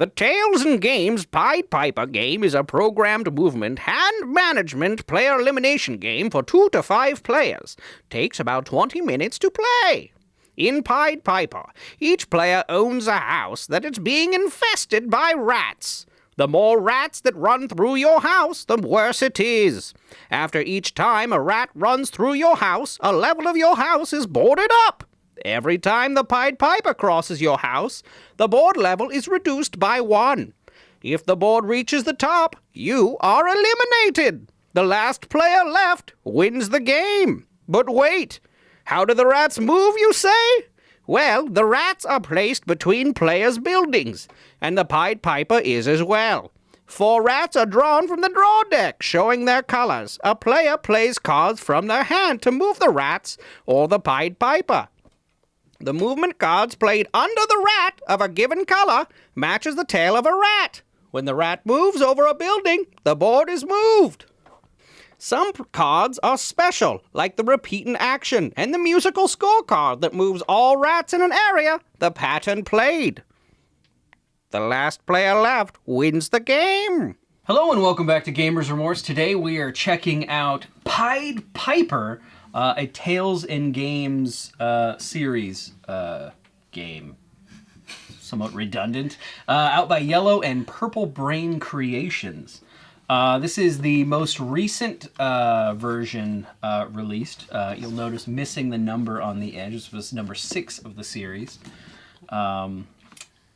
The Tales and Games Pied Piper game is a programmed movement hand management player elimination game for 2 to 5 players. Takes about 20 minutes to play. In Pied Piper, each player owns a house that is being infested by rats. The more rats that run through your house, the worse it is. After each time a rat runs through your house, a level of your house is boarded up. Every time the Pied Piper crosses your house, the board level is reduced by 1. If the board reaches the top, you are eliminated. The last player left wins the game. But wait, how do the rats move, you say? Well, the rats are placed between players' buildings, and the Pied Piper is as well. 4 rats are drawn from the draw deck, showing their colors. A player plays cards from their hand to move the rats or the Pied Piper. The movement cards played under the rat of a given color matches the tail of a rat. When the rat moves over a building, the board is moved. Some cards are special, like the repeat in action and the musical scorecard that moves all rats in an area the pattern played. The last player left wins the game. Hello and welcome back to Gamers Remorse. Today we are checking out Pied Piper, a Tales and Games series game. Somewhat redundant. Out by Yellow and Purple Brain Creations. This is the most recent version released. You'll notice missing the number on the edge. This was number 6 of the series.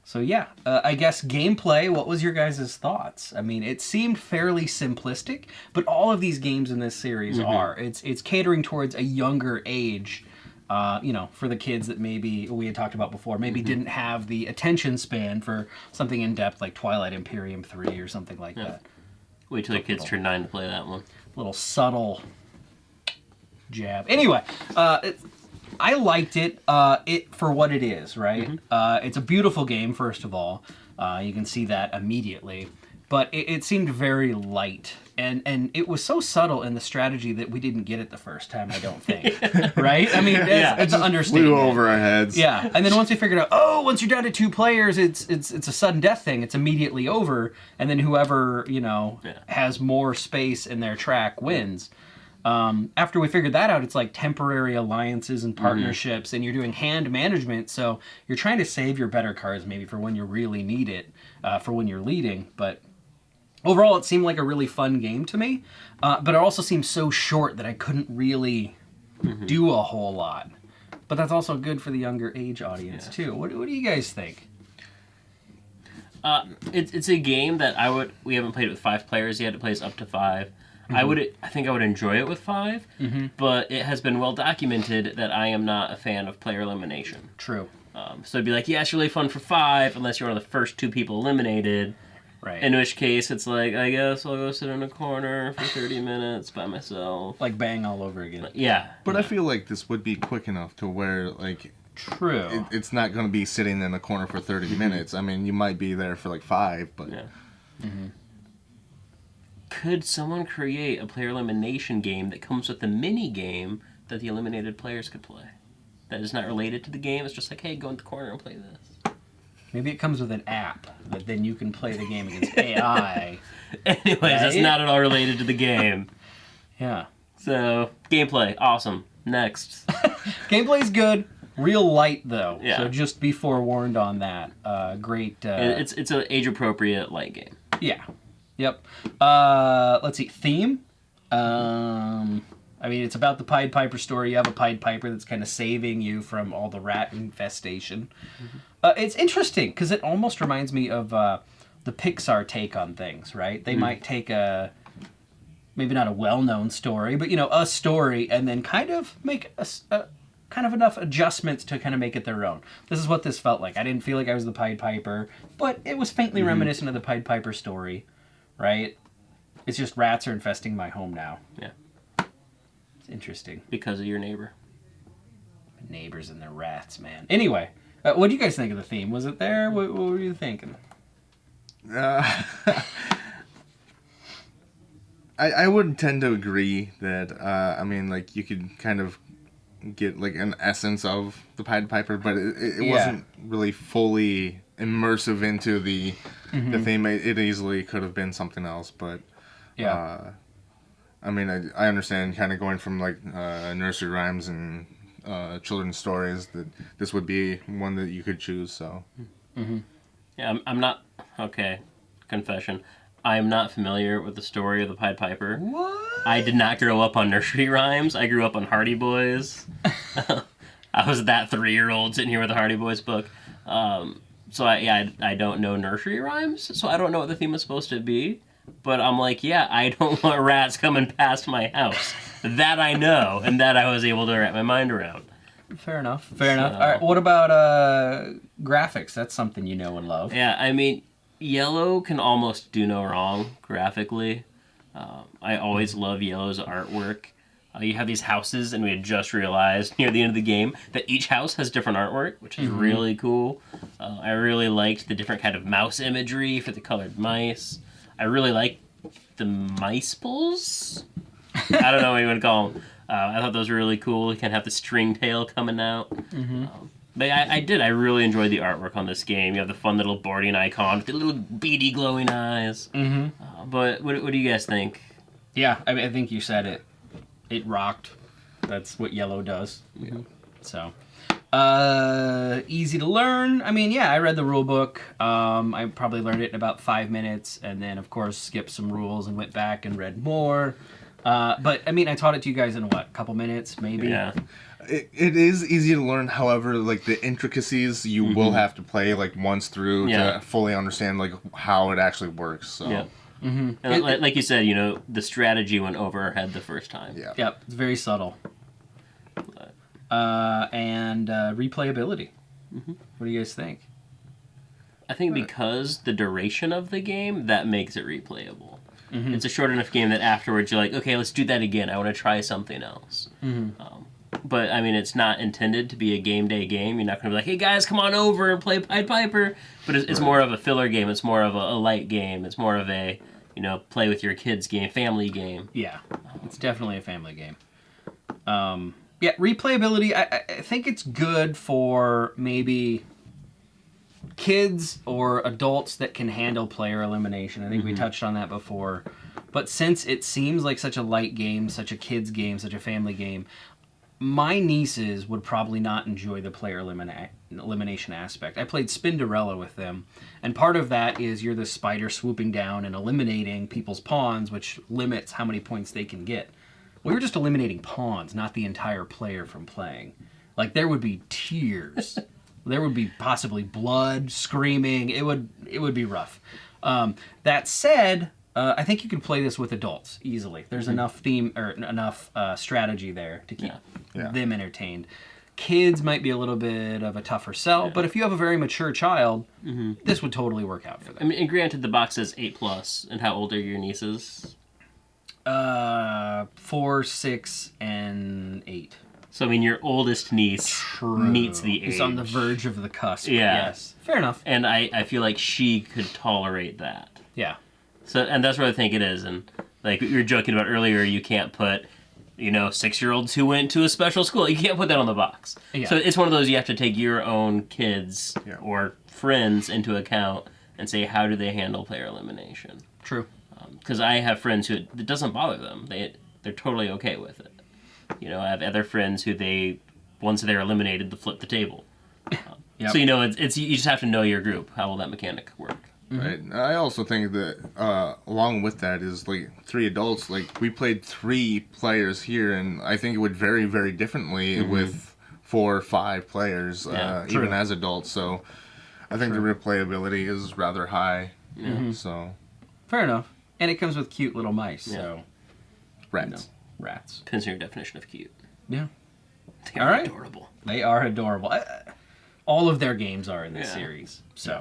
So yeah, I guess gameplay, what was your guys' thoughts? I mean, it seemed fairly simplistic, but all of these games in this series are. It's catering towards a younger age, for the kids that maybe, we had talked about before, maybe didn't have the attention span for something in-depth like Twilight Imperium 3 or something like that. Wait till the kids turn 9 to play that one. Little subtle jab. Anyway, I liked it for what it is, right? It's a beautiful game, first of all. You can see that immediately. But it seemed very light. And it was so subtle in the strategy that we didn't get it the first time, I don't think. Right? I mean, it's an understatement. Flew over our heads. Yeah. And then once we figured out, once you're down to 2 players, it's a sudden death thing. It's immediately over. And then whoever, has more space in their track wins. After we figured that out, it's like temporary alliances and partnerships, and you're doing hand management, so you're trying to save your better cards maybe for when you really need it, for when you're leading. But overall, it seemed like a really fun game to me, but it also seemed so short that I couldn't really do a whole lot. But that's also good for the younger age audience, too. What do you guys think? It's a game that we haven't played it with 5 players yet. It plays up to 5. I think I would enjoy it with 5, but it has been well documented that I am not a fan of player elimination. True. So it'd be like, it's really fun for 5, unless you're one of the first 2 people eliminated. Right. In which case, it's like, I guess I'll go sit in a corner for 30 minutes by myself. Like Bang all over again. Yeah. But I feel like this would be quick enough to where, True. It's not going to be sitting in a corner for 30 minutes. I mean, you might be there for 5, but... Yeah. Could someone create a player elimination game that comes with a mini game that the eliminated players could play? That is not related to the game. It's just like, hey, go in the corner and play this. Maybe it comes with an app that then you can play the game against AI. Anyways, that's not at all related to the game. Yeah. So, gameplay, awesome. Next. Gameplay's good. Real light, though. Yeah. So just be forewarned on that. Great. It's an age-appropriate light game. Yeah. Yep. Let's see. Theme. I mean, it's about the Pied Piper story. You have a Pied Piper that's kind of saving you from all the rat infestation. It's interesting because it almost reminds me of the Pixar take on things, right? They might take maybe not a well-known story, but, a story and then kind of make kind of enough adjustments to kind of make it their own. This is what this felt like. I didn't feel like I was the Pied Piper, but it was faintly reminiscent of the Pied Piper story, right? It's just rats are infesting my home now. Yeah. It's interesting. Because of your neighbor. Neighbors and their rats, man. Anyway, what do you guys think of the theme? Was it there? What were you thinking? I would tend to agree that, you could kind of get, an essence of the Pied Piper, but it wasn't really fully immersive into the theme. It easily could have been something else, but I mean, I understand kind of going from like nursery rhymes and children's stories that this would be one that you could choose. So Yeah, I'm not okay. Confession. I'm not familiar with the story of the Pied Piper. What? I did not grow up on nursery rhymes. I grew up on Hardy Boys. I was that 3-year-old sitting here with a Hardy Boys book. So I don't know nursery rhymes, so I don't know what the theme is supposed to be. But I'm like, yeah, I don't want rats coming past my house. That I know, and that I was able to wrap my mind around. Fair enough. Fair enough. All right. What about graphics? That's something you know and love. Yeah, I mean, Yellow can almost do no wrong graphically. I always love Yellow's artwork. You have these houses, and we had just realized near the end of the game that each house has different artwork, which is really cool. I really liked the different kind of mouse imagery for the colored mice. I really like the mice pulls. I don't know what you want to call them. I thought those were really cool. You can have the string tail coming out. But I really enjoyed the artwork on this game. You have the fun little boarding icon with the little beady glowing eyes. But what do you guys think? Yeah, I mean, I think you said it. It rocked. That's what Yellow does. So, easy to learn. I mean, yeah, I read the rule book. I probably learned it in about 5 minutes, and then, of course, skipped some rules and went back and read more. But, I mean, I taught it to you guys in, what, a couple minutes, maybe? Yeah. it is easy to learn. However, like the intricacies, you will have to play like once through to fully understand like how it actually works. So. Yeah. And like you said, you know, the strategy went over our head the first time. Yeah. Yep, it's very subtle. And replayability. What do you guys think? I think because the duration of the game, that makes it replayable. It's a short enough game that afterwards you're like, okay, let's do that again. I want to try something else. But, I mean, it's not intended to be a game day game. You're not going to be like, hey, guys, come on over and play Pied Piper. But it's more of a filler game. It's more of a light game. It's more of a, you know, play with your kids game, family game. Yeah, it's definitely a family game. Yeah, replayability, I think it's good for maybe kids or adults that can handle player elimination. I think we touched on that before. But since it seems like such a light game, such a kid's game, such a family game, my nieces would probably not enjoy the player elimination aspect. I played Spinderella with them, and part of that is you're the spider swooping down and eliminating people's pawns, which limits how many points they can get. We were just eliminating pawns, not the entire player from playing. Like, there would be tears. There would be possibly blood, screaming. It would be rough. That said, I think you can play this with adults easily. There's enough theme or enough strategy there to keep them entertained. Kids might be a little bit of a tougher sell, but if you have a very mature child, this would totally work out for them. I mean, and granted, the box says 8+, and how old are your nieces? 4, 6, and 8. So, I mean, your oldest niece meets the age. He's on the verge of the cusp. Yeah. Yes. Fair enough. And I feel like she could tolerate that. Yeah. So, and that's what I think it is. And like you were joking about earlier, you can't put, you know, 6-year-olds who went to a special school. You can't put that on the box. Yeah. So it's one of those you have to take your own kids or friends into account and say, how do they handle player elimination? True. Because I have friends who it doesn't bother them. They're totally okay with it. You know, I have other friends who once they're eliminated, they flip the table. So, you know, it's you just have to know your group. How will that mechanic work? Right. I also think that along with that is like 3 adults. Like we played 3 players here, and I think it would vary very differently with 4 or 5 players, even as adults. So I think the replayability is rather high. So fair enough. And it comes with cute little mice. So rats. You know, rats. Depends on your definition of cute. Yeah. They All are right. adorable. They are adorable. All of their games are in this series. So.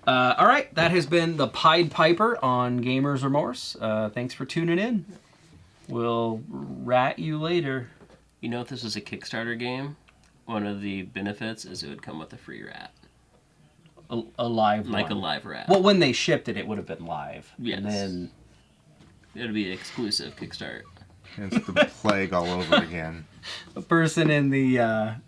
All right, that has been the Pied Piper on Gamers Remorse. Thanks for tuning in. We'll rat you later. You know, if this was a Kickstarter game, one of the benefits is it would come with a free rat. A live Like one. a live rat. Well, when they shipped it, it would have been live. Yes. And then... It would be exclusive Kickstarter. It's the plague all over again. A person in the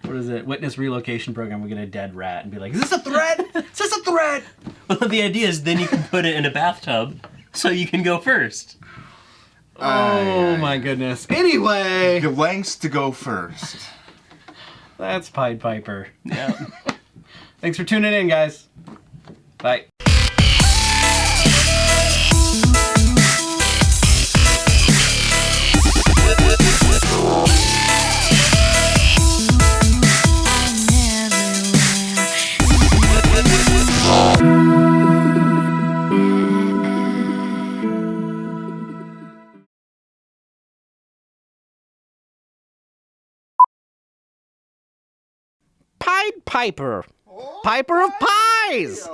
witness relocation program would get a dead rat and be like, "Is this a threat? Is this a threat?" Well, the idea is then you can put it in a bathtub so you can go first. Oh my goodness. Anyway, The lengths to go first. that's Pied Piper. Yeah. Thanks for tuning in, guys. Bye. Pied Piper. Piper of Pies.